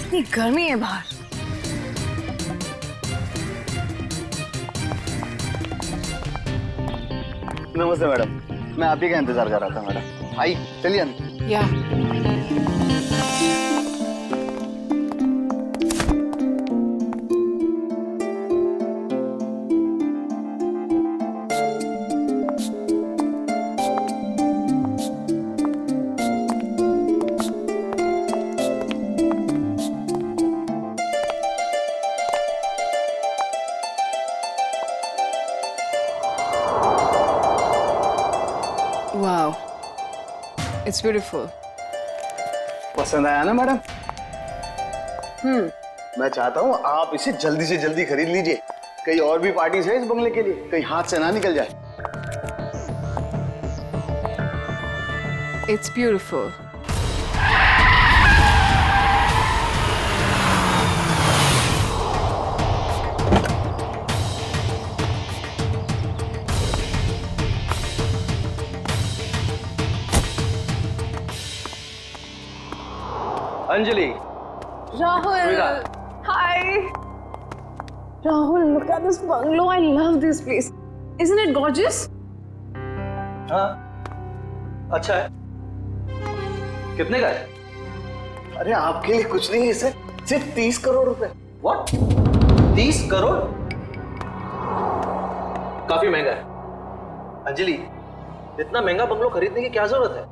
इतनी गर्मी है बाहर। नमस्ते मैडम, मैं आप ही का इंतजार कर रहा था मैडम। आई चलिए अंदर। या वाओ, इट्स ब्यूटीफुल। पसंद आया ना मैडम? मैं चाहता हूँ आप इसे जल्दी से जल्दी खरीद लीजिए। कई और भी पार्टीज है इस बंगले के लिए, कहीं हाथ से ना निकल जाए। It's beautiful. Anjali, Rahul, hi. Rahul, look at this bungalow. I love this place. Isn't it gorgeous? हाँ, अच्छा है। कितने का है? अरे आपके लिए कुछ नहीं है सर, सिर्फ 30 करोड़ रुपए। What? 30 करोड़? काफी महंगा है। अंजलि, इतना महंगा बंगलो खरीदने की क्या जरूरत है?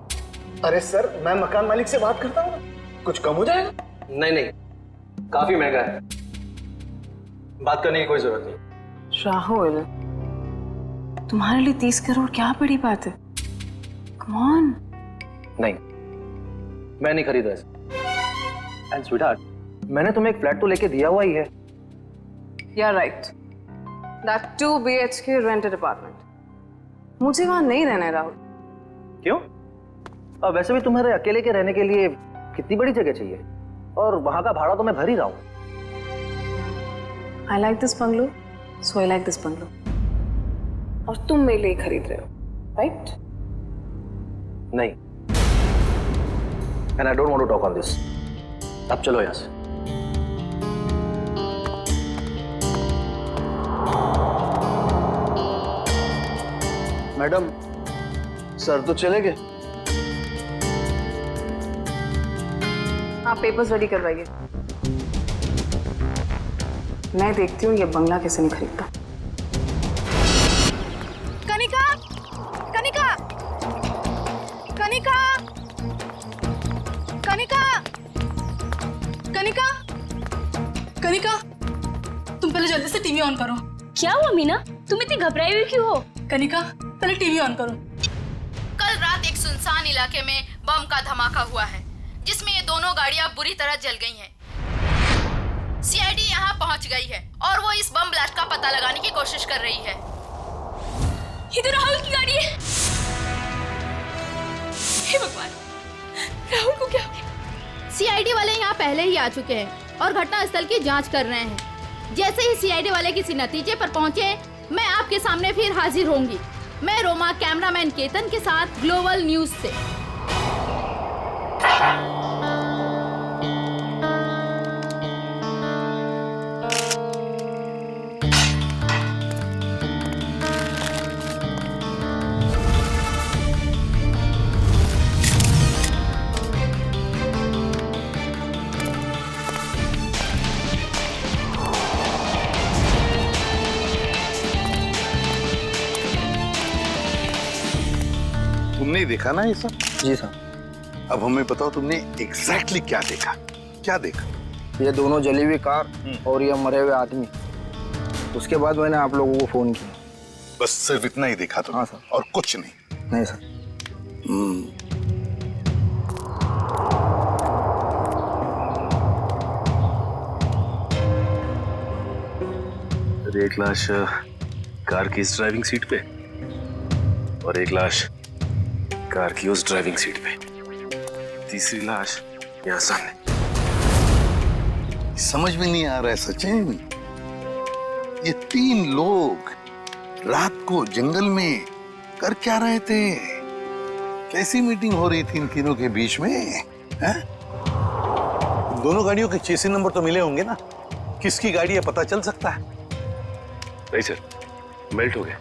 अरे सर, मैं मकान मालिक से बात करता हूँ ना, कुछ कम हो जाएगा। नहीं नहीं, काफी महंगा है, बात करने की कोई जरूरत नहीं। राहुल, तुम्हारे लिए 30 करोड़ क्या बड़ी बात है? Come on. नहीं, मैं नहीं खरीदा इसे। एंड स्वीटहार्ट, मैंने तुम्हें एक फ्लैट तो लेके दिया हुआ ही है। You're right. That 2 BHK rented apartment. मुझे वहां नहीं रहना है राहुल। क्यों? अब वैसे भी तुम्हारे अकेले के रहने के लिए कितनी बड़ी जगह चाहिए, और वहां का भाड़ा तो मैं भर ही रहा हूं। I like this bungalow, so I like this bungalow. और तुम मेरे लिए खरीद रहे हो, right? नहीं, and I don't want to talk on this. अब चलो यहां से। मैडम, सर तो चले गए। आप पेपर्स रेडी करवाइए। मैं देखती हूँ ये बंगला कैसे नहीं खरीदता। कनिका, कनिका, कनिका, कनिका, कनिका, कनिका, तुम पहले जल्दी से टीवी ऑन करो। क्या हुआ मीना, तुम इतनी घबराई हुई क्यों हो? कनिका, पहले टीवी ऑन करो। कल रात एक सुनसान इलाके में बम का धमाका हुआ है, जिसमें ये दोनों गाड़ियां बुरी तरह जल गई हैं। सीआईडी यहाँ पहुंच गई है और वो इस बम ब्लास्ट का पता लगाने की कोशिश कर रही है। ये तो राहुल की गाड़ी है। हे भगवान, राहुल को क्या हो गया? सीआईडी वाले यहाँ पहले ही आ चुके हैं और घटनास्थल की जांच कर रहे हैं। जैसे ही सीआईडी वाले किसी नतीजे पर पहुंचे, मैं आपके सामने फिर हाजिर होंगी। मैं रोमा, कैमरामैन केतन के साथ ग्लोबल न्यूज से। तुमने देखा ना ये सब? जी साहब। अब हमें बताओ तुमने एग्जैक्टली क्या देखा? क्या देखा? ये दोनों जली हुई कार और ये मरे हुए आदमी। उसके बाद मैंने आप लोगों को फोन किया। बस सिर्फ इतना ही देखा तुमने? हाँ, सर। और कुछ नहीं? नहीं सर। एक लाश कार की इस ड्राइविंग सीट पे और एक लाश कार की उस ड्राइविंग सीट पे, तीसरी लाश यहाँ सामने। समझ में नहीं आ रहा है सचिन, ये 3 लोग रात को जंगल में कर क्या रहे थे? कैसी मीटिंग हो रही थी इन तीनों के बीच में? हैं? दोनों गाड़ियों के चेसिस नंबर तो मिले होंगे ना? किसकी गाड़ी है पता चल सकता है? नहीं सर, मेल्ट हो गए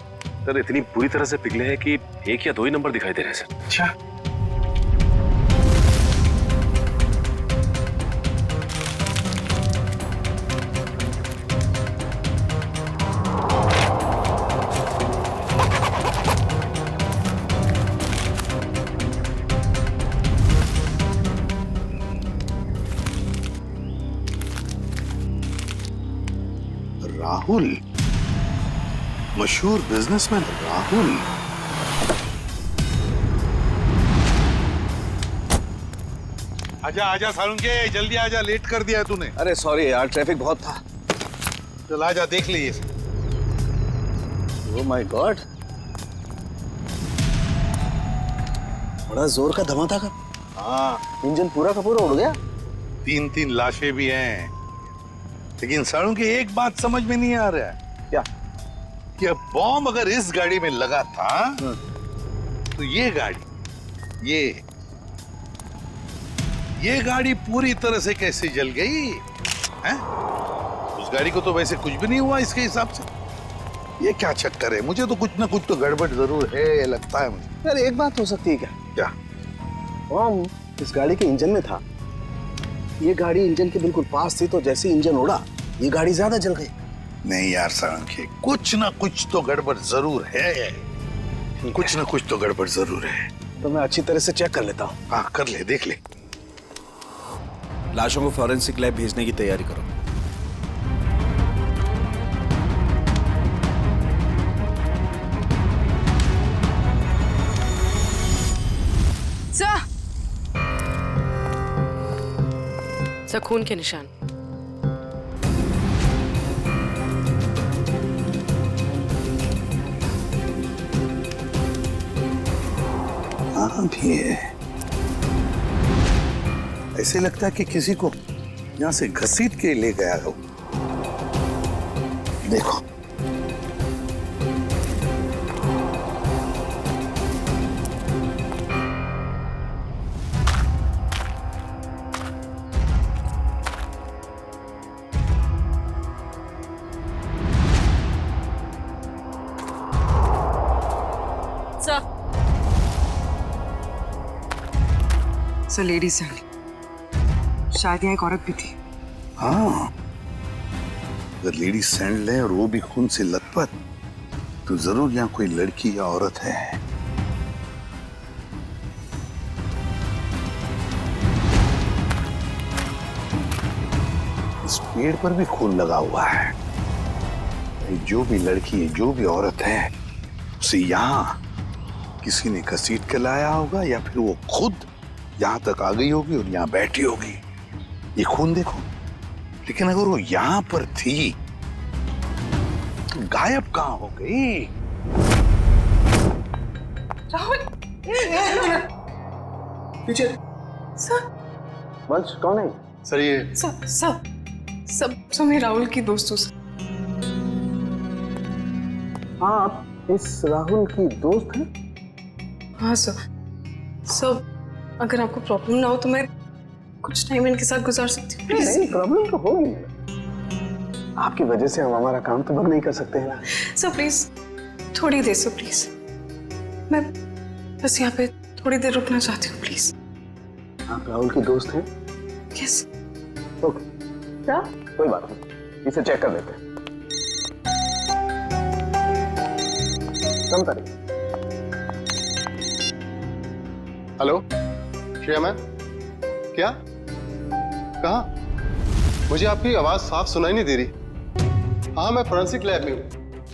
सर, इतनी बुरी तरह से पिघले हैं कि 1 या 2 ही नंबर दिखाई दे रहे हैं सर। अच्छा, राहुल, मशहूर बिजनेसमैन राहुल। आजा आजा सालुंके, जल्दी आजा, लेट कर दिया तूने। अरे सॉरी यार, ट्रैफिक बहुत था। चल आजा, देख लीजिए। ओह माय गॉड, बड़ा जोर का धमाका था। हाँ, इंजन पूरा का पूरा उड़ गया। 3 लाशें भी हैं, लेकिन सालुंके एक बात समझ में नहीं आ रहा है। क्या? कि अब बॉम्ब अगर इस गाड़ी में लगा था तो ये गाड़ी पूरी तरह से कैसे जल गई हैं? उस गाड़ी को तो वैसे कुछ भी नहीं हुआ इसके हिसाब से। ये क्या चक्कर है? मुझे तो कुछ ना कुछ तो गड़बड़ जरूर है, लगता है मुझे। यार एक बात हो सकती है क्या? क्या? बॉम्ब इस गाड़ी के इंजन में था। ये गाड़ी इंजन के बिल्कुल पास थी, तो जैसे ही इंजन उड़ा ये गाड़ी ज्यादा जल गई। नहीं यार सालुंके, कुछ ना कुछ तो गड़बड़ जरूर है। कुछ ना कुछ तो गड़बड़ जरूर है। तो मैं अच्छी तरह से चेक कर लेता हूँ। हाँ कर ले, देख ले। लाशों को फॉरेंसिक लैब भेजने की तैयारी करो। सर, खून के निशान। हाँ भी है, ऐसे लगता है कि किसी को यहाँ से घसीट के ले गया हो। देखो, सर लेडीज शायद यहाँ एक औरत भी थी। हाँ, अगर लेडी सैंडल है और वो भी खून से लथपथ, तो जरूर यहाँ कोई लड़की या औरत है। इस पेड़ पर भी खून लगा हुआ है। जो भी लड़की है, जो भी औरत है, उसे यहाँ किसी ने घसीट के लाया होगा, या फिर वो खुद यहाँ तक आ गई होगी और यहाँ बैठी होगी। ये खून देखो, लेकिन अगर वो यहाँ पर थी तो गायब कहाँ हो गई? राहुल, पीछे। सर, वंश कौन है? सर ये सब मैं राहुल की दोस्त हूँ सर। हाँ, आप इस राहुल की दोस्त हैं? हाँ सर, अगर आपको प्रॉब्लम ना हो तो मैं कुछ टाइम इनके साथ गुजार सकती हूँ प्लीज। नहीं, प्रॉब्लम तो होगी। आपकी वजह से हम हमारा काम तो बंद नहीं कर सकते हैं ना। सर प्लीज थोड़ी देर सर, प्लीज मैं बस यहाँ पे थोड़ी देर रुकना चाहती हूँ प्लीज। आप राहुल की दोस्त हैं? यस। ओके, क्या? कोई बात नहीं, इसे चेक कर लेते हैं। कम तारीख। हेलो श्रेया मैम, क्या? कहाँ? मुझे आपकी आवाज साफ सुनाई नहीं दे रही। हाँ, मैं फोरेंसिक लैब में हूँ।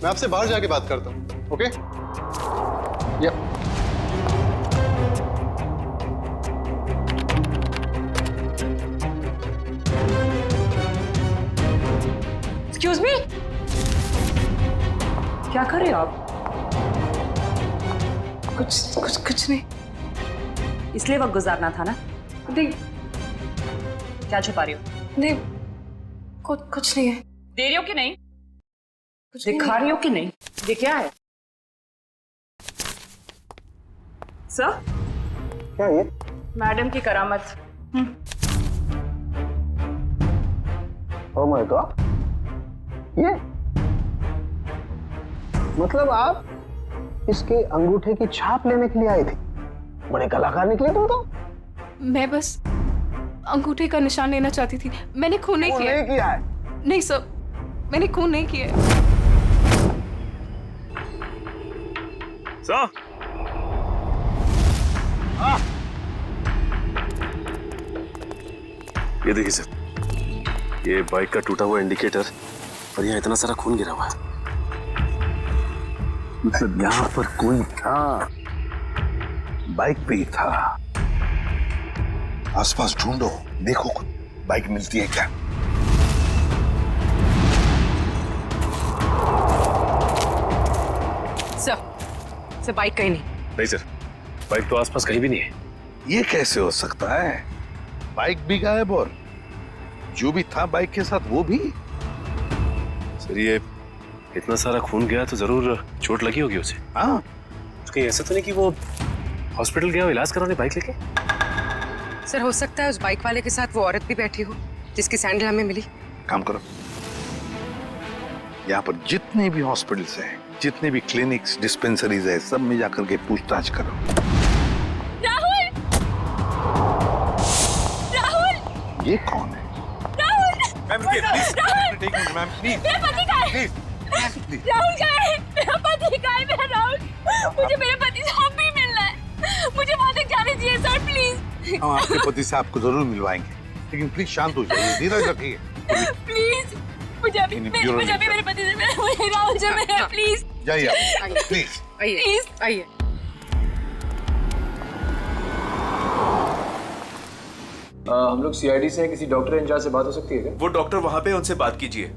मैं आपसे बाहर जाके बात करता हूँ। ओके? यप। एक्सक्यूज मी, क्या कर रहे हो आप? कुछ नहीं। इसलिए वक्त गुजारना था ना? नहीं। क्या छुपा रही हो? नहीं, कुछ नहीं है। दे रही हो कि नहीं? दिखा रही हो कि नहीं? ये क्या है? सर, क्या ये? मैडम की करामत। ओह माय गॉड, ये मतलब आप इसके अंगूठे की छाप लेने के लिए आए थे? बड़े कलाकार निकले तुम तो। मैं बस अंगूठे का निशान लेना चाहती थी। मैंने खून नहीं किया। नहीं किया है? नहीं सर, मैंने खून नहीं किया। सर, ये देखिए सर, ये बाइक का टूटा हुआ इंडिकेटर और यहाँ इतना सारा खून गिरा हुआ है। मतलब यहाँ पर कोई था, बाइक पे ही था। आसपास ढूंढो, देखो कुछ बाइक मिलती है क्या? सर बाइक कहीं नहीं। नहीं सर, बाइक तो आसपास कहीं भी नहीं है। ये कैसे हो सकता है? बाइक भी गायब और जो भी था बाइक के साथ वो भी? सर ये इतना सारा खून गया तो जरूर चोट लगी होगी उसे। हाँ, तो कहीं ऐसा तो नहीं कि वो हॉस्पिटल गया हो इलाज कराने बाइक लेके? सर हो सकता है उस बाइक वाले के साथ वो औरत भी बैठी हो जिसकी सैंडल हमें मिली। काम करो, यहाँ पर जितने भी हॉस्पिटल्स हैं, जितने भी क्लिनिक्स, डिस्पेंसरीज है, सब में जाकर के पूछताछ करो। राहुल! राहुल! ये कौन है? मैम रुकिए प्लीज। Ma'am please. मेरा पति कहाँ है? राहुल कहाँ है? मेरा पति कहाँ है? मेरा राहुल, मुझे मेरे पति से अब भी मिलना है। मुझे वहां तक जाने दीजिए सर, प्लीज। हम आपके पति से आपको जरूर मिलवाएंगे, लेकिन प्लीज शांत हो जाइए, धीरज रखिए। प्लीज मुझे अभी मेरे पति से मिलना, राहुल से मिलना, प्लीज। जाइए प्लीज। आइए आइए। हम लोग सीआईडी से हैं, किसी डॉक्टर इंचार्ज से बात हो सकती है क्या? वो डॉक्टर वहां पे, उनसे बात कीजिए।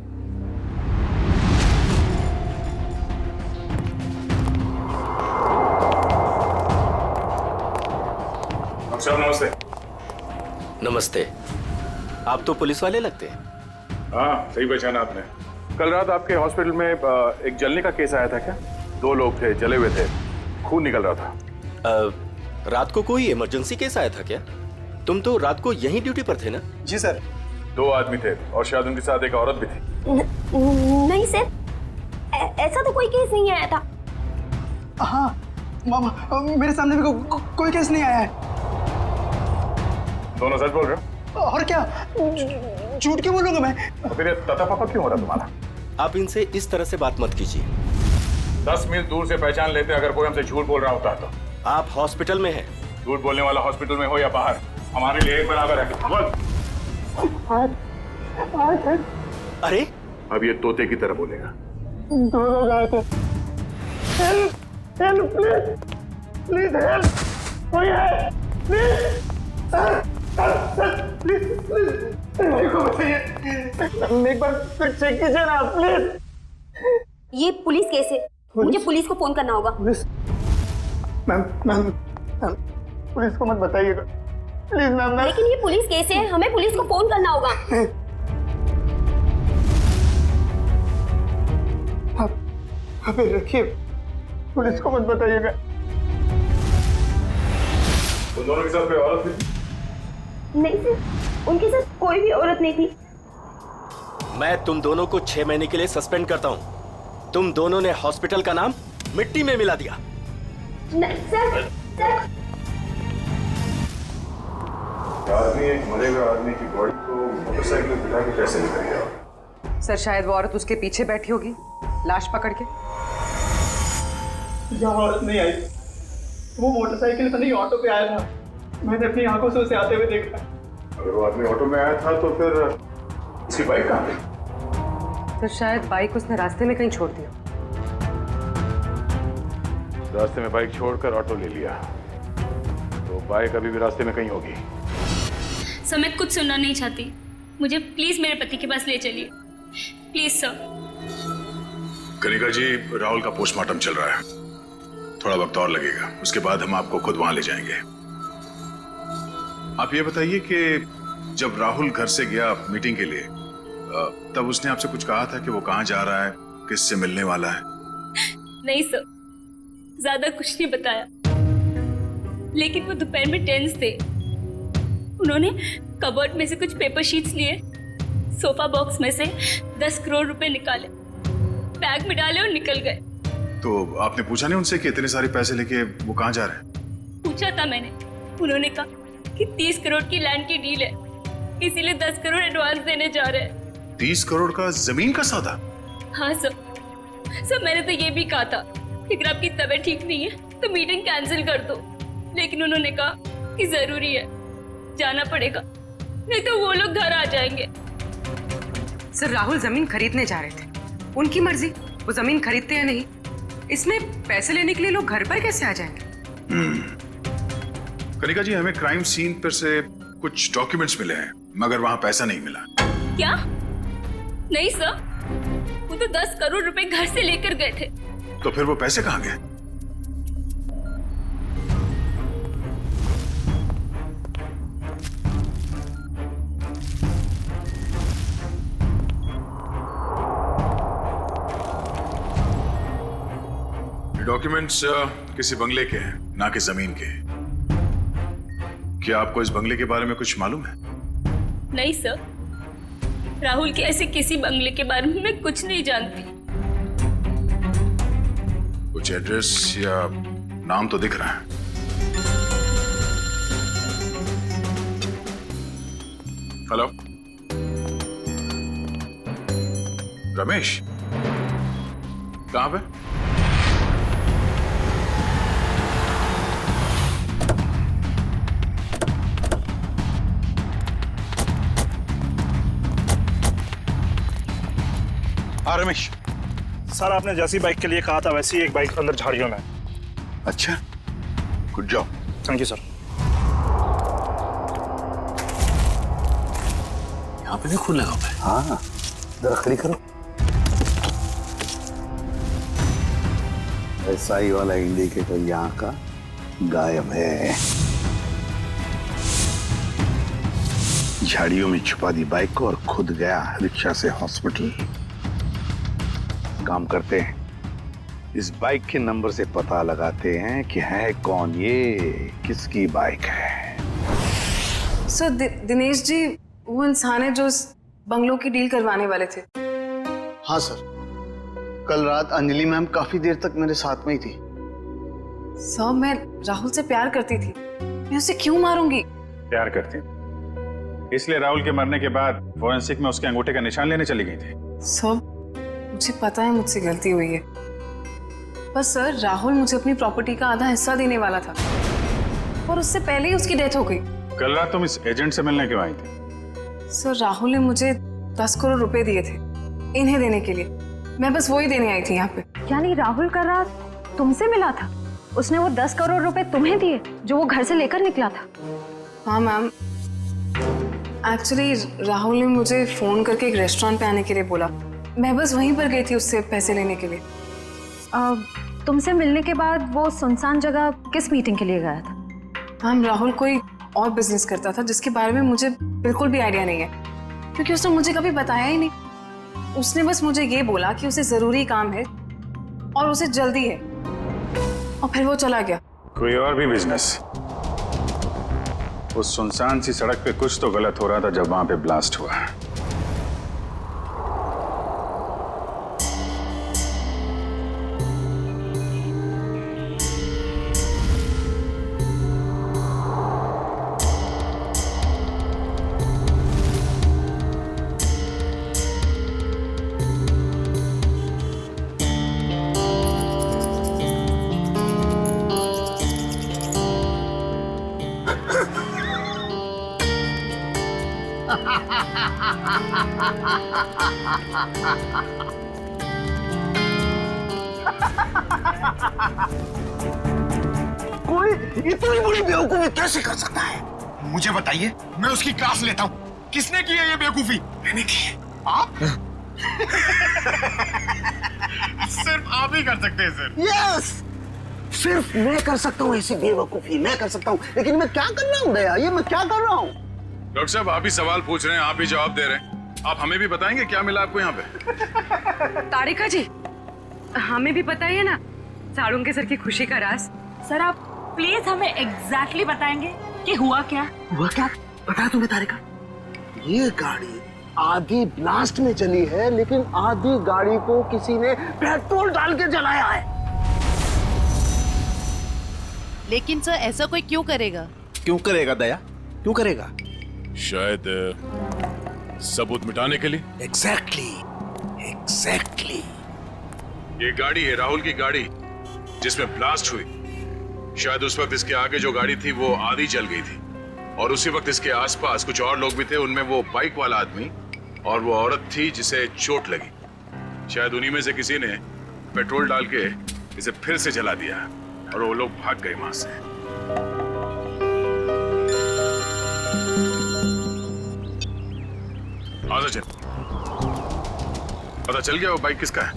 सर नमस्ते। नमस्ते। आप तो पुलिस वाले लगते हैं। हाँ सही पहचाना आपने। कल रात आपके हॉस्पिटल में एक जलने का केस आया था क्या? 2 लोग थे, जले हुए थे, खून निकल रहा था। रात को कोई इमरजेंसी केस आया था क्या? तुम तो रात को यहीं ड्यूटी पर थे ना? जी सर। 2 आदमी थे और शायद उनके साथ एक औरत भी थी। नहीं सर, ऐसा तो कोई केस नहीं आया था। हाँ मामा, मेरे सामने भी कोई केस नहीं आया है। दोनों सच बोल रहे हो? और क्या, झूठ क्यों बोलूंगा मैं? तो फिर ये ततापापा क्यों हो रहा तुम्हारा? आप इनसे इस तरह से बात मत कीजिए। 10 मील दूर से पहचान लेते अगर कोई हमसे झूठ बोल रहा होता तो। आप हॉस्पिटल में हैं। झूठ बोलने वाला हॉस्पिटल में हो या बाहर, हमारे लिए एक बराबर है। बोल। अरे अब ये तोते की तरह बोलेगा। 2 लोग आए थे। हेल्प प्लीज हेल्प, कोई है? प्लीज एक बार फिर चेक कीजिए ना प्लीज। ये पुलिस केस है, मुझे पुलिस को फोन करना होगा। पुलिस? मैम पुलिस को मत बताइएगा प्लीज मैम। लेकिन ये पुलिस केस है, हमें पुलिस को फोन करना होगा। आप रखिए, पुलिस को मत बताइएगा। उन दोनों के साथ कोई औरत थी? नहीं सर, उनके साथ कोई भी औरत नहीं थी। मैं तुम दोनों को 6 महीने के लिए सस्पेंड करता हूं। तुम दोनों ने हॉस्पिटल का नाम मिट्टी में मिला दिया। नहीं सर, आदमी एक मरे हुए आदमी की बॉडी को मोटरसाइकिल में बिठा के कैसे निकल गया? सर शायद वो औरत उसके पीछे बैठी होगी लाश पकड़ के। यहाँ औरत नहीं आई, वो मोटरसाइकिल पर नहीं ऑटो पे आया था। मैंने अपनी आंखों से उसे आते हुए देखा। अगर वो आदमी ऑटो में आया था तो फिर उसकी बाइक कहाँ गई? तो शायद बाइक उसने रास्ते में कहीं छोड़ दिया। रास्ते में बाइक छोड़कर ऑटो ले लिया, तो बाइक अभी भी रास्ते में कहीं होगी। सर मैं कुछ सुनना नहीं चाहती, मुझे प्लीज मेरे पति के पास ले चलिए, प्लीज सर। कनिका जी, राहुल का पोस्टमार्टम चल रहा है, थोड़ा वक्त और लगेगा, उसके बाद हम आपको खुद वहां ले जाएंगे। आप ये बताइए कि जब राहुल घर से गया मीटिंग के लिए, तब उसने आपसे कुछ कहा था कि वो कहाँ जा रहा है, किससे मिलने वाला है? नहीं सर, ज्यादा कुछ नहीं बताया, लेकिन वो दोपहर में टेंस थे। उन्होंने कबर्ड में से कुछ पेपर शीट्स लिए, सोफा बॉक्स में से 10 करोड़ रुपए निकाले, बैग में डाले और निकल गए। तो आपने पूछा नहीं उनसे कि इतने सारे पैसे लेके वो कहाँ जा रहे हैं? पूछा था मैंने, उन्होंने कहा कि 30 करोड़ की लैंड की डील है, इसीलिए 10 करोड़ एडवांस देने जा रहे हैं। 30 करोड़ का जमीन का सौदा? हाँ सर, मैंने तो ये भी कहा था कि अगर आपकी तबीयत ठीक नहीं है तो मीटिंग कैंसिल कर दो, लेकिन उन्होंने कहा कि जरूरी है, जाना पड़ेगा, नहीं तो वो लोग घर आ जाएंगे। सर राहुल जमीन खरीदने जा रहे थे, उनकी मर्जी, वो जमीन खरीदते या नहीं, इसमें पैसे लेने के लिए लोग घर पर कैसे आ जाएंगे? कनिका जी, हमें क्राइम सीन पर से कुछ डॉक्यूमेंट्स मिले हैं, मगर वहां पैसा नहीं मिला। क्या? नहीं सर, वो तो 10 करोड़ रुपए घर से लेकर गए थे। तो फिर वो पैसे कहाँ गए? डॉक्यूमेंट्स किसी बंगले के हैं, ना कि जमीन के। क्या आपको इस बंगले के बारे में कुछ मालूम है? नहीं सर, राहुल के ऐसे किसी बंगले के बारे में मैं कुछ नहीं जानती। कुछ एड्रेस या नाम तो दिख रहा है। हेलो, रमेश, कहां पे? हाँ रमेश, सर आपने जैसी बाइक के लिए कहा था वैसी एक बाइक अंदर झाड़ियों में। अच्छा, good job. Thank you sir. यहाँ पे भी खून लगा हुआ है। हाँ, जरा खड़ी करो। ऐसा ही वाला इंडिकेटर यहाँ का गायब है। झाड़ियों में छुपा दी बाइक को और खुद गया रिक्शा से हॉस्पिटल। काम करते हैं, इस बाइक के नंबर से पता लगाते हैं कि है कौन ये, किसकी बाइक है। सर दिनेश जी वो इंसान है जो इस बंगलों की डील करवाने वाले थे। हाँ सर, कल रात अंजलि मैम काफी देर तक मेरे साथ में ही थी। सर मैं राहुल से प्यार करती थी, मैं उसे क्यों मारूंगी? प्यार करती, इसलिए राहुल के मरने के बाद फोरेंसिक में उसके अंगूठे का निशान लेने चली गई थी। सर मुझे पता है मुझसे गलती हुई है, पर सर राहुल मुझे अपनी प्रॉपर्टी का आधा हिस्सा देने वाला था और उससे पहले ही उसकी डेथ हो गई। कल रात तुम इस एजेंट से मिलने क्यों आई थी? सर राहुल ने मुझे 10 करोड़ रुपए दिए थे इन्हें देने के लिए, मैं बस वही देने आई थी यहाँ पे। यानी राहुल का रात तुमसे मिला था, उसने वो 10 करोड़ रुपए तुम्हें दिए जो वो घर से लेकर निकला था? हाँ मैम, एक्चुअली राहुल ने मुझे फोन करके एक रेस्टोरेंट पे आने के लिए बोला, मैं बस वहीं पर गई थी उससे पैसे लेने के लिए। तुमसे मिलने के बाद वो सुनसान जगह किस मीटिंग के लिए गया था? मैम राहुल कोई और बिजनेस करता था जिसके बारे में मुझे बिल्कुल भी आइडिया नहीं है, क्योंकि उसने मुझे कभी बताया ही नहीं। उसने बस मुझे ये बोला कि उसे जरूरी काम है और उसे जल्दी है, और फिर वो चला गया। कोई और भी बिजनेस? उस सुनसान सी सड़क पे कुछ तो गलत हो रहा था जब वहां पे ब्लास्ट हुआ। इतनी बड़ी बेवकूफी कैसे कर सकता है? मुझे बताइए, मैं उसकी क्लास लेता हूँ। किसने की है ये बेवकूफी? मैंने की है। आप? सिर्फ आप ही कर सकते हैं सर। यस, सिर्फ मैं कर सकता हूँ ऐसी बेवकूफी, मैं कर सकता हूँ। लेकिन मैं क्या कर रहा हूँ दया, ये मैं क्या कर रहा हूँ? डॉक्टर साहब, आप ही सवाल पूछ रहे हैं, आप ही जवाब दे रहे हैं। आप हमें भी बताएंगे क्या मिला आपको यहाँ पे? तारिका जी, हमें भी बताइए ना साड़ू के सर की खुशी का राज। सर आप प्लीज हमें एग्जैक्टली बताएंगे कि हुआ क्या? हुआ क्या पता है तुम्हें तारिका? ये गाड़ी आधी ब्लास्ट में चली है, लेकिन आधी गाड़ी को किसी ने पेट्रोल डाल के जलाया है। लेकिन सर ऐसा कोई क्यों करेगा? क्यों करेगा दया, क्यों करेगा? शायद सबूत मिटाने के लिए। एग्जैक्टली। ये गाड़ी है राहुल की गाड़ी जिसमें ब्लास्ट हुई। शायद उस वक्त इसके आगे जो गाड़ी थी वो आधी जल गई थी, और उसी वक्त इसके आसपास कुछ और लोग भी थे। उनमें वो बाइक वाला आदमी और वो औरत थी जिसे चोट लगी। शायद उन्हीं में से किसी ने पेट्रोल डाल के इसे फिर से जला दिया और वो लोग भाग गए वहां से। आजा चल, पता चल गया वो बाइक किसका है?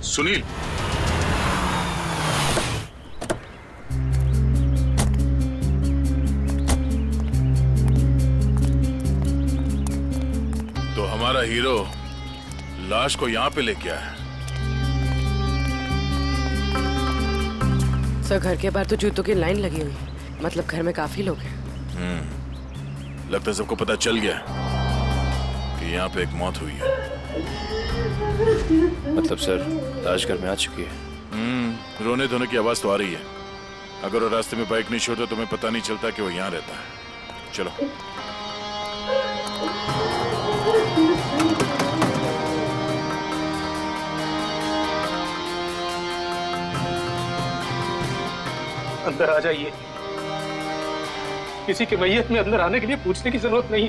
सुनील। तो हमारा हीरो लाश को यहां पे लेके आया। सर घर के बाहर तो जूतों की लाइन लगी हुई है, मतलब घर में काफी लोग हैं। लगता है सबको पता चल गया कि यहाँ पे एक मौत हुई है। मतलब सर लाश घर में आ चुकी है। रोने धोने की आवाज तो आ रही है। अगर वो रास्ते में बाइक नहीं छोड़ता तो हमें पता नहीं चलता कि वो यहाँ रहता है। चलो। अंदर आ जाइए। किसी के मैयत में अंदर आने के लिए पूछने की जरूरत नहीं।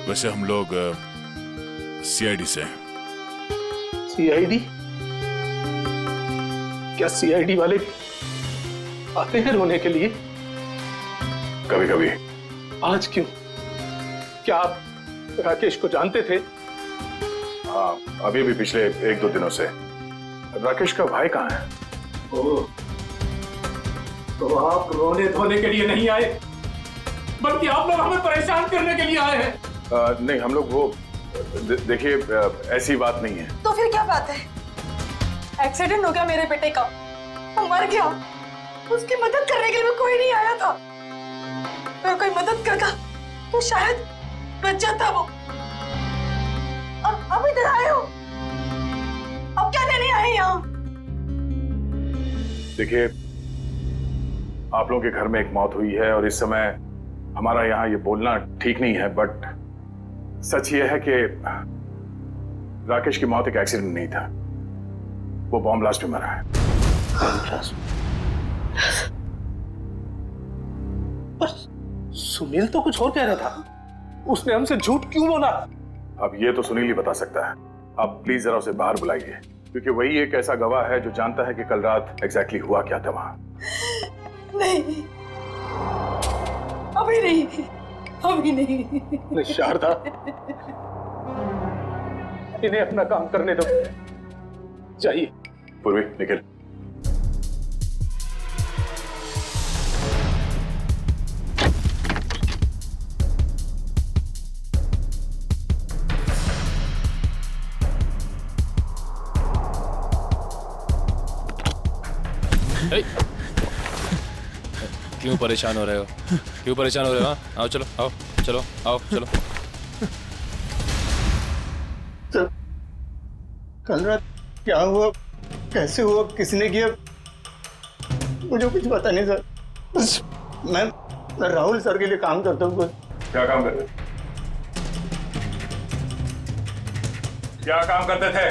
वैसे हम लोग सीआईडी से हैं। सीआईडी? क्या सीआईडी वाले आते हैं रोने के लिए? कभी कभी। आज क्यों? क्या आप राकेश को जानते थे? हाँ, अभी भी पिछले 1-2 दिनों से। राकेश का भाई कहाँ है? ओह, तो आप रोने धोने के लिए नहीं आए, बल्कि आप लोग हमें परेशान करने के लिए आए हैं। नहीं, हम लोग वो देखिए ऐसी बात नहीं है। तो फिर क्या बात है? एक्सीडेंट हो गया मेरे बेटे का, वो मर गया, उसकी मदद करने के लिए कोई नहीं आया था। अगर कोई मदद करता तो शायद बच जाता वो। अब इधर आए हो, अब क्या लेने आए यहाँ? देखिए, आप लोगों के घर में एक मौत हुई है और इस समय हमारा यहाँ ये बोलना ठीक नहीं है, बट सच ये है कि राकेश की मौत एक एक्सीडेंट नहीं था, वो बॉम्ब ब्लास्ट में मरा है। बस सुनील तो कुछ और कह रहा था, उसने हमसे झूठ क्यों बोला? अब ये तो सुनील ही बता सकता है। आप प्लीज जरा उसे बाहर बुलाइए, क्योंकि वही एक ऐसा गवाह है जो जानता है कि कल रात एग्जैक्टली हुआ क्या था वहां। नहीं, अभी नहीं। शारदा, इन्हें अपना काम करने दो। जाइए। पूर्वी, निकल। क्यों परेशान हो रहे हो? क्यों परेशान हो रहे हो? आओ चलो, आओ चलो, आओ चलो। सर, कल रात क्या हुआ, कैसे हुआ, किसने किया, मुझे कुछ पता नहीं सर। बस मैं राहुल सर के लिए काम करता हूँ। क्या काम करते थे? क्या काम करते थे?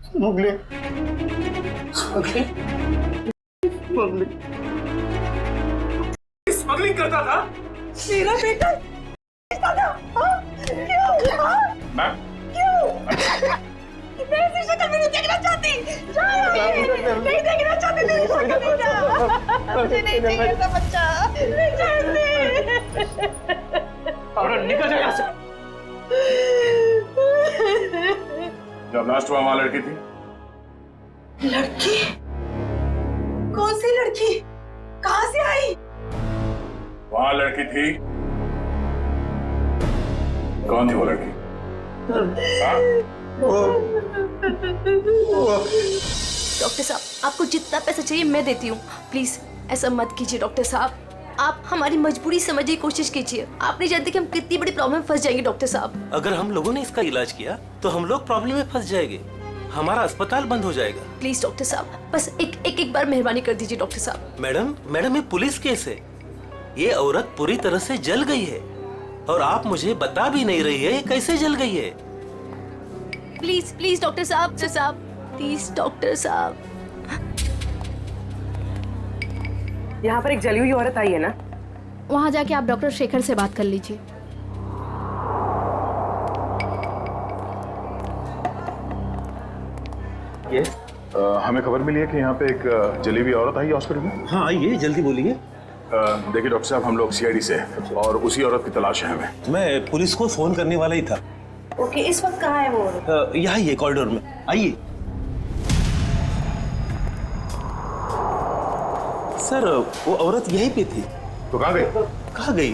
स्मगलिंग। स्मगलिंग करता था। मेरा बेटा दादा, हाँ? क्यों? हाँ? मैम, मैं ऐसी शक्ल में नहीं देखना चाहती। नहीं देखना चाहती तेरी शक्ल में जा। मुझे नहीं चाहिए ऐसा बच्चा। नहीं चाहती। और निकल जा यहाँ से। जब लास्ट हुआ वहां लड़की थी। लड़की? कौन सी लड़की? कहाँ से आई? वहां लड़की थी। कौन थी वो लड़की? डॉक्टर साहब, आपको जितना पैसा चाहिए मैं देती हूँ। प्लीज ऐसा मत कीजिए डॉक्टर साहब। आप हमारी मजबूरी समझने की कोशिश कीजिए। आप नहीं जानते कि हम कितनी बड़ी प्रॉब्लम में फंस जाएंगे डॉक्टर साहब। अगर हम लोगों ने इसका इलाज किया तो हम लोग प्रॉब्लम में फंस जाएंगे, हमारा अस्पताल बंद हो जाएगा। प्लीज डॉक्टर साहब, बस एक बार मेहरबानी कर दीजिए डॉक्टर साहब। मैडम ये पुलिस केस है। ये औरत पूरी तरह से जल गई है और आप मुझे बता भी नहीं रही है कैसे जल गई है। प्लीज डॉक्टर साहब, प्लीज डॉक्टर साहब। यहाँ पर एक जली हुई औरत आई है ना? वहाँ जाके आप डॉक्टर शेखर से बात कर लीजिए। हमें खबर मिली है कि यहाँ पे एक जली हुई औरत आई हॉस्पिटल में। हाँ आइए, जल्दी बोलिए। देखिए डॉक्टर साहब, हम लोग सीआईडी से हैं और उसी औरत की तलाश है हमें। मैं पुलिस को फोन करने वाला ही था। ओके, इस वक्त कहाँ है वो? यहाँ ये कॉरिडोर में, आइए। सर वो औरत यहीं पे थी। तो कहाँ गई? कहाँ गई?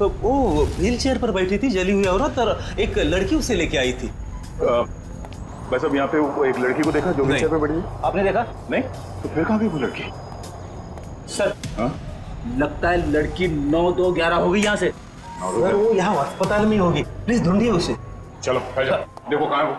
वो व्हील चेयर पर बैठी थी जली हुई औरत, और एक लड़की उसे लेके आई थी। बस अब यहाँ पे वो एक लड़की को देखा जो व्हील चेयर पे बैठी है। आपने देखा? नहीं। तो फिर कहाँ गई वो लड़की? सर हाँ? लगता है लड़की 9-2-11 होगी यहाँ से। सर वो यहाँ अस्पताल में होगी, प्लीज ढूंढिए उसे। चलो देखो कहाँ है वो।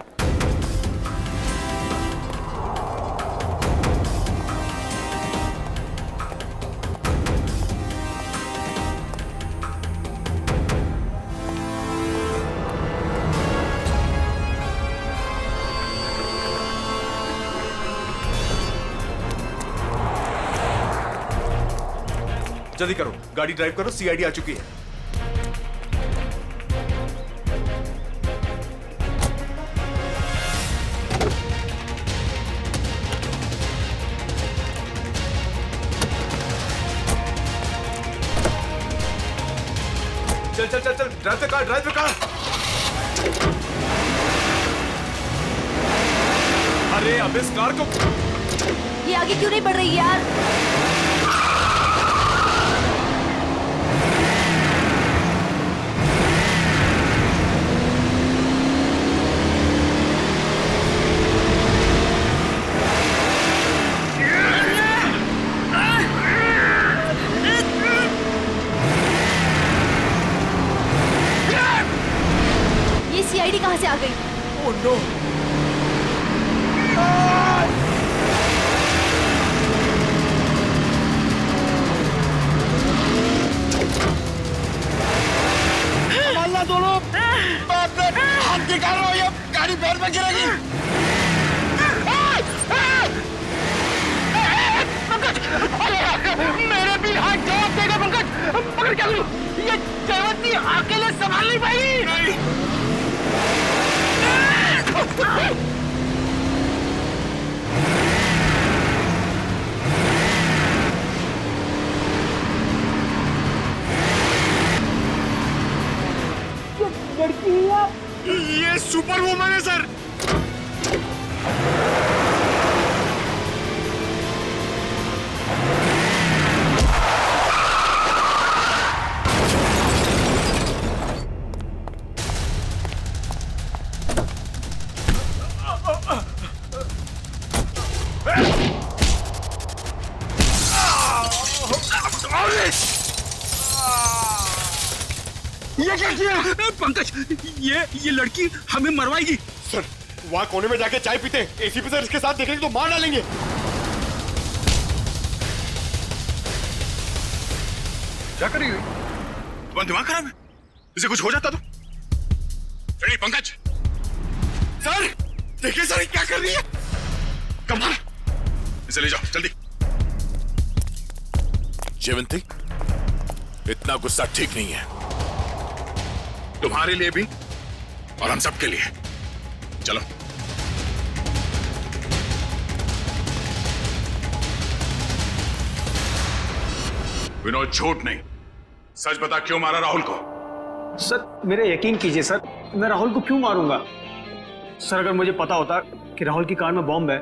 जल्दी करो, गाड़ी ड्राइव करो, सीआईडी आ चुकी है। चल, ड्राइव द कार। अरे अब इस कार को। ये आगे क्यों नहीं बढ़ रही यार? ये सीआईडी कहाँ से आ गई? Oh no. दोनों हाथ निकालो, ये गाड़ी पैर में गिरेगी। पंकज, मेरे भी हाथ जवाब देगा पंकज। पकड़ क्या करूं? ये जयवंती अकेले संभाल नहीं पाएगी। ये सुपर वुमन है सर। ये क्या किया? पंकज, ये लड़की हमें मरवाएगी। सर वहाँ कोने में जाके चाय पीते हैं, एसीपी सर इसके साथ देखेंगे तो मार डालेंगे। क्या कर रही है? तुम्हारा दिमाग खराब है? इसे कुछ हो जाता तो? नहीं पंकज, सर देखिए सर क्या कर रही है। कमाल, इसे ले जाओ जल्दी। जयवंती, इतना गुस्सा ठीक नहीं है, तुम्हारे लिए भी और हम सबके लिए। चलो। विनोद, झूठ नहीं, सच बता, क्यों मारा राहुल को? सर मेरे यकीन कीजिए सर, मैं राहुल को क्यों मारूंगा? सर अगर मुझे पता होता कि राहुल की कार में बॉम्ब है,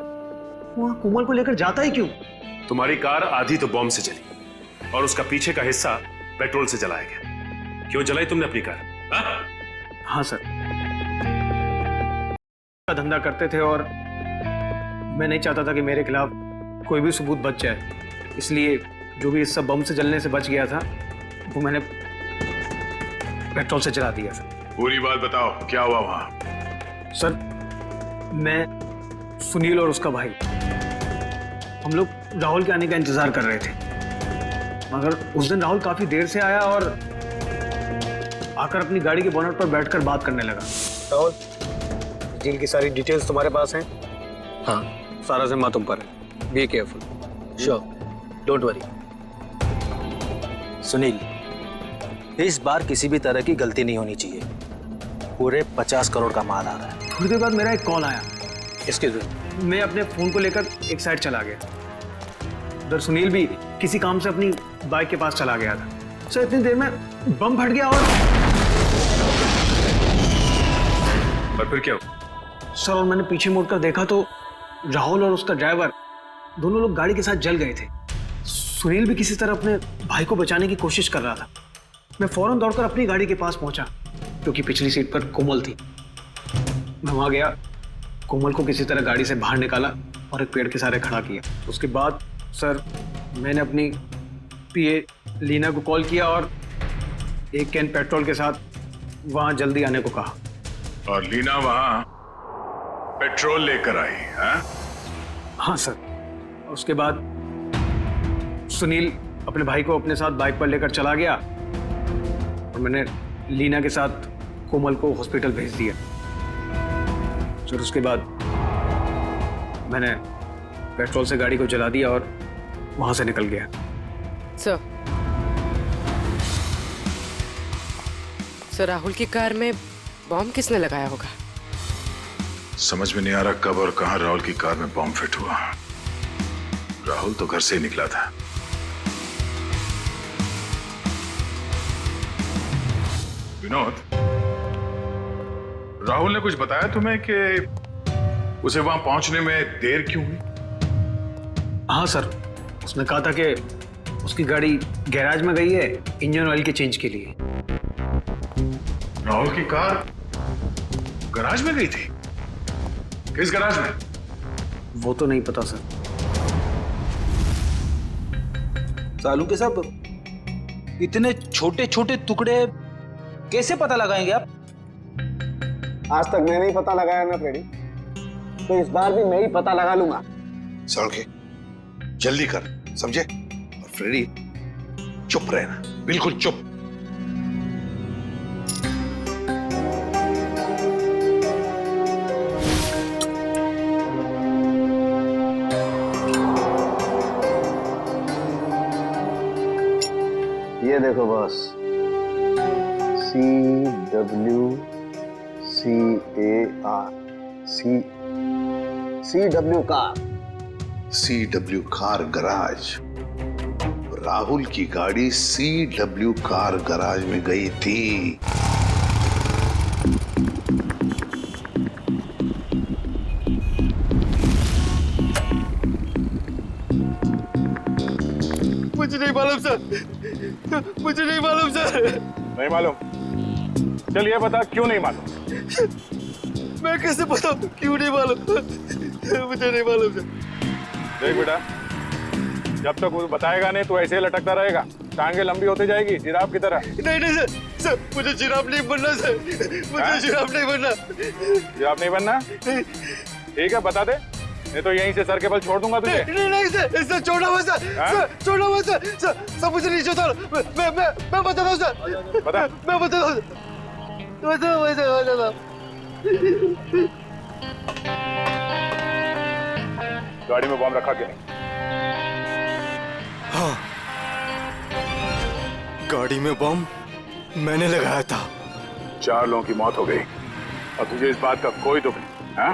वहां कोमल को लेकर जाता ही क्यों? तुम्हारी कार आधी तो बॉम्ब से चली और उसका पीछे का हिस्सा पेट्रोल से जलाया गया। क्यों जलाई तुमने अपनी कार? हाँ सर, का धंधा करते थे और मैं नहीं चाहता था कि मेरे खिलाफ कोई भी सबूत बच जाए, इसलिए जो भी हिस्सा बम से जलने से बच गया था वो मैंने पेट्रोल से जला दिया था। पूरी बात बताओ, क्या हुआ वहां? सर मैं, सुनील और उसका भाई, हम लोग राहुल के आने का इंतजार कर रहे थे, मगर उस दिन राहुल काफी देर से आया और आकर अपनी गाड़ी के बोनट पर बैठकर बात करने लगा। राहुल, डील की सारी डिटेल्स तुम्हारे पास हैं? हाँ, सारा जिम्मा तुम पर है। Be careful. Sure, don't worry. Sunil, इस बार किसी भी तरह की गलती नहीं होनी चाहिए। पूरे 50 करोड़ का माल आ रहा है। थोड़ी देर बाद मेरा एक कॉल आया। इसके मैं अपने फोन को लेकर एक साइड चला गया। उधर सुनील भी किसी काम से अपनी बाइक के पास चला गया था। सर इतनी देर में बम फट गया और फिर क्या? सर और मैंने पीछे मुड़कर देखा तो राहुल और उसका ड्राइवर दोनों लोग गाड़ी के साथ जल गए थे। सुनील भी किसी तरह अपने भाई को बचाने की कोशिश कर रहा था। मैं फौरन दौड़कर अपनी गाड़ी के पास पहुंचा, क्योंकि पिछली सीट पर कोमल थी। मैं वहां गया, कोमल को किसी तरह गाड़ी से बाहर निकाला और एक पेड़ के सहारे खड़ा किया। उसके बाद सर मैंने अपनी पीए लीना को कॉल किया और एक कैन पेट्रोल के साथ वहां जल्दी आने को कहा। और लीना वहां पेट्रोल लेकर आई? हाँ सर। उसके बाद सुनील अपने भाई को अपने साथ बाइक पर लेकर चला गया और मैंने लीना के साथ कोमल को हॉस्पिटल भेज दिया। फिर उसके बाद मैंने पेट्रोल से गाड़ी को जला दिया और वहां से निकल गया। सर राहुल की कार में बॉम्ब किसने लगाया होगा? समझ में नहीं आ रहा कब और कहां राहुल की कार में बॉम्ब फिट हुआ। राहुल तो घर से ही निकला था। विनोद, राहुल ने कुछ बताया तुम्हें कि उसे वहां पहुंचने में देर क्यों हुई? हाँ सर, उसने कहा था कि उसकी गाड़ी गैराज में गई है इंजन ऑयल के चेंज के लिए। राहुल की कार गैराज में गई थी? किस गैराज में? वो तो नहीं पता सर। सालू के साहब, इतने छोटे छोटे टुकड़े कैसे पता लगाएंगे आप? आज तक मैं नहीं पता लगाया ना फ्रेडी, तो इस बार भी मैं ही पता लगा लूंगा। सड़के जल्दी कर, समझे? और फ्रेडी चुप रहना, बिल्कुल चुप। ये देखो boss, CWCAR car. CW car garage. Rahul की गाड़ी CW कार गराज में गई थी। मुझे नहीं मालूम सर, मुझे नहीं मालूम सर। नहीं मालूम? चल ये बता, क्यों नहीं मालूम? मैं कैसे बताऊं क्यों नहीं मालूम? मुझे नहीं मालूम सर। देख बेटा, जब तक वो बताएगा नहीं तो ऐसे ही लटकता रहेगा, टांगे लंबी होती जाएगी जिराफ की तरह। नहीं नहीं सर, सर मुझे जिराफ नहीं बनना सर, मुझे जिराफ नहीं बनना। जिराफ नहीं बनना? ठीक है, बता दे, नहीं तो यहीं से सर के बल छोड़ दूंगा तुझे। नहीं नहीं सर, सर छोड़ो मत सर, सर छोड़ो मत सर, सर मुझे नहीं छोड़ो। मैं बताता हूँ सर, बता। मैं बताता हूँ, गाड़ी में बम रखा कि नहीं? हाँ, गाड़ी में बम मैंने लगाया था। 4 लोगों की मौत हो गई और तुझे इस बात का कोई दुख नहीं, हाँ?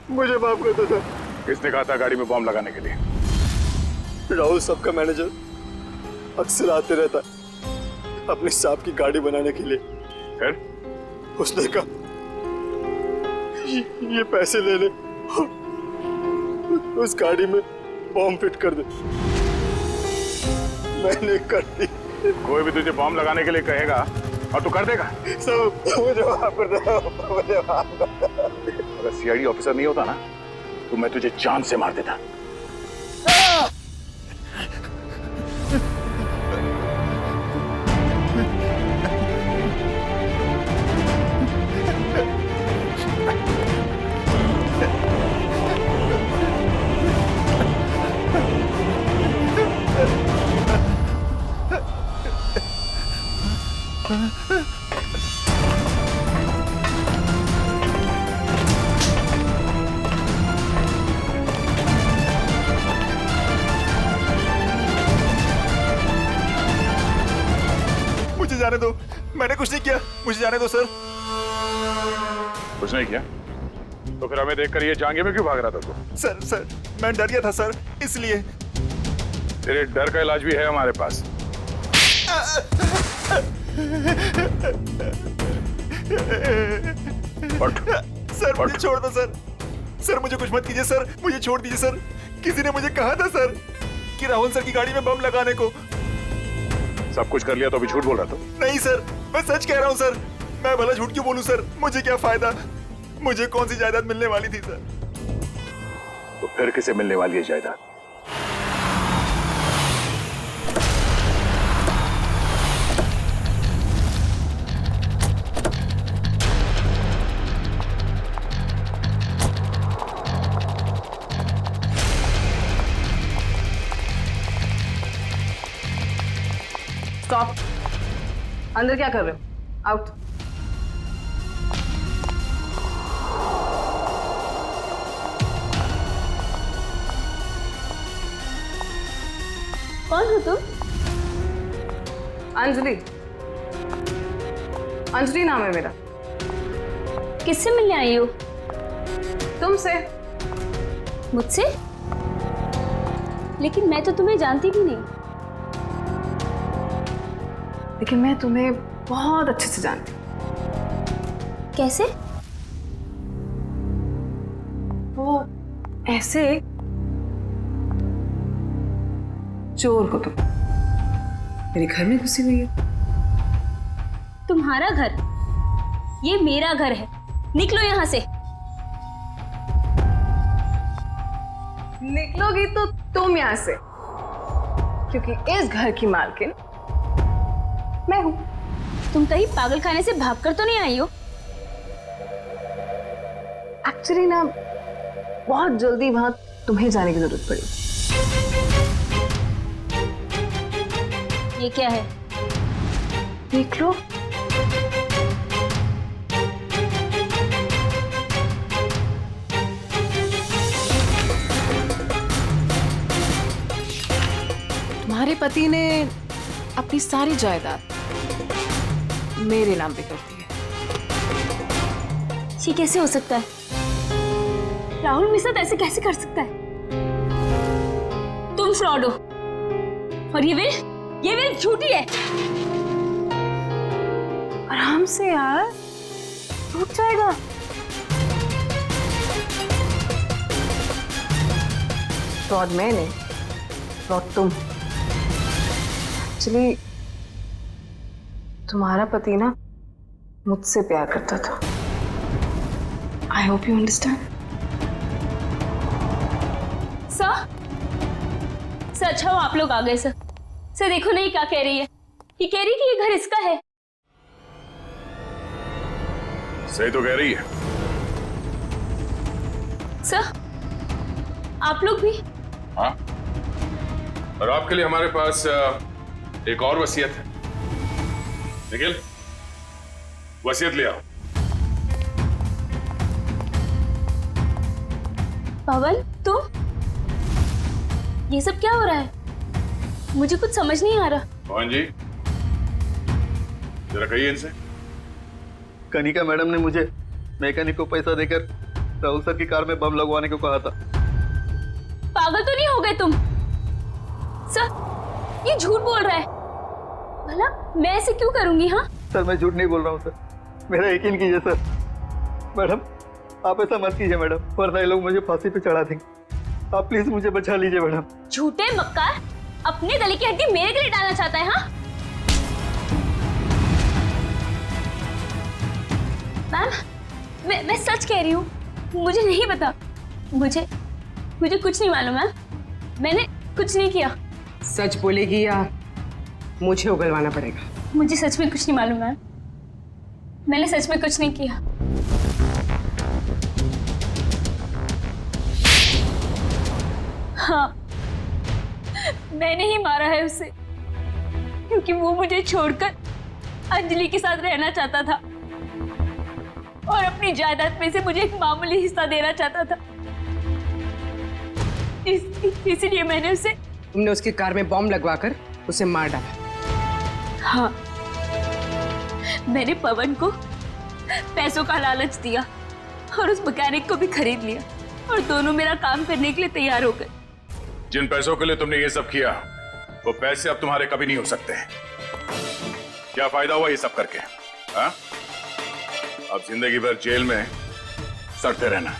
मुझे माफ कर दो सर। किसने कहा था गाड़ी में बम लगाने के लिए? राहुल सबका मैनेजर अक्सर आते रहता है अपनी साहब की गाड़ी बनाने के लिए। फिर उसने कहा ये पैसे ले ले, उस गाड़ी में बम फिट कर दे। मैंने कर दी। कोई भी तुझे बम लगाने के लिए कहेगा और तू कर देगा? सब मुझे माफ कर दो, मुझे माफ कर दो। अगर सीआईडी ऑफिसर नहीं होता ना तो मैं तुझे जान से मार देता। मुझे जाने दो, मैंने कुछ नहीं किया, मुझे जाने दो सर। कुछ नहीं किया तो फिर हमें देखकर ये जांघे में क्यों भाग रहा था तू? सर मैं डर गया था सर, इसलिए। तेरे डर का इलाज भी है हमारे पास। सर मुझे छोड़ दो सर। सर मुझे कुछ मत कीजिए सर, मुझे छोड़ दीजिए सर। किसी ने मुझे कहा था सर कि राहुल सर की गाड़ी में बम लगाने को। सब कुछ कर लिया तो अभी झूठ बोल रहा था? नहीं सर, मैं सच कह रहा हूँ सर। मैं भला झूठ क्यों बोलूं सर, मुझे क्या फायदा। मुझे कौन सी जायदाद मिलने वाली थी सर। तो फिर किसे मिलने वाली है जायदाद? स्टॉप। अंदर क्या कर रहे हो? आउट। कौन हो तुम? अंजलि। अंजलि नाम है मेरा। किससे मिलने आई हो? तुमसे। मुझसे? लेकिन मैं तो तुम्हें जानती भी नहीं। लेकिन मैं तुम्हें बहुत अच्छे से जानती हूँ। कैसे? वो ऐसे चोर हो तुम, मेरे घर में घुसी हुई हो। तुम्हारा घर? ये मेरा घर है, निकलो यहाँ से। निकलोगी तो तुम यहाँ से, क्योंकि इस घर की मालकिन मैं हूं। तुम कहीं पागल खाने से भागकर तो नहीं आई हो? एक्चुअली ना बहुत जल्दी वहां तुम्हें जाने की जरूरत पड़ी। ये क्या है? देख लो। तुम्हारे पति ने अपनी सारी जायदाद मेरे नाम पे कर दी है। ये कैसे हो सकता है? राहुल मेरे साथ ऐसे कैसे कर सकता है? तुम फ्रॉड हो और ये विल झूठी है। आराम से यार, टूट जाएगा। फ्रॉड मैं नहीं, फ्रॉड तुम। एक्चुअली तुम्हारा पति ना मुझसे प्यार करता था। I hope you understand. Sir अच्छा हो आप लोग आ गए। सर देखो नहीं क्या कह रही है। ये कह रही कि ये घर इसका है। सही तो कह रही है। सर आप लोग भी? हाँ, और आपके लिए हमारे पास एक और वसीयत है। निखिल, वसीयत ले आओ। पवन, तुम? ये सब क्या हो रहा है? मुझे कुछ समझ नहीं आ रहा। मोहन जी, जरा कहिए इनसे। कनिका मैडम ने मुझे मैकेनिक को पैसा देकर राहुल सर की कार में बम लगवाने को कहा था। पागल तो नहीं हो गए तुम? सर, ये झूठ बोल रहा है। भला मैं ऐसे क्यों करूंगी? हाँ सर, मैं झूठ नहीं बोल रहा हूँ सर, मेरा यकीन कीजिए सर। मैडम, आप ऐसा मत कीजिए मैडम, वरना ये लोग मुझे फांसी पे चढ़ा देंगे। आप प्लीज मुझे बचा लीजिए मैडम। झूठे मक्कार, अपने गले की हड्डी मेरे गले डालना चाहता है? हाँ मैम, मैं सच कह रही हूँ, मुझे नहीं पता। मुझे कुछ नहीं मालूम मैम, मैंने कुछ नहीं किया। सच बोलेगी या मुझे उगलवाना पड़ेगा? मुझे सच में कुछ नहीं मालूम मैम, मैंने सच में कुछ नहीं किया। हाँ, मैंने ही मारा है उसे, क्योंकि वो मुझे छोड़कर अंजलि के साथ रहना चाहता था और अपनी जायदाद में से मुझे एक मामूली हिस्सा देना चाहता था। इसीलिए मैंने उसे... तुमने उसकी कार में बॉम्ब लगवाकर उसे मार डाला? हाँ, मैंने पवन को पैसों का लालच दिया और उस मैकेनिक को भी खरीद लिया और दोनों मेरा काम करने के लिए तैयार हो गए। जिन पैसों के लिए तुमने ये सब किया, वो पैसे अब तुम्हारे कभी नहीं हो सकते। क्या फायदा हुआ ये सब करके? हाँ? अब जिंदगी भर जेल में सड़ते रहना।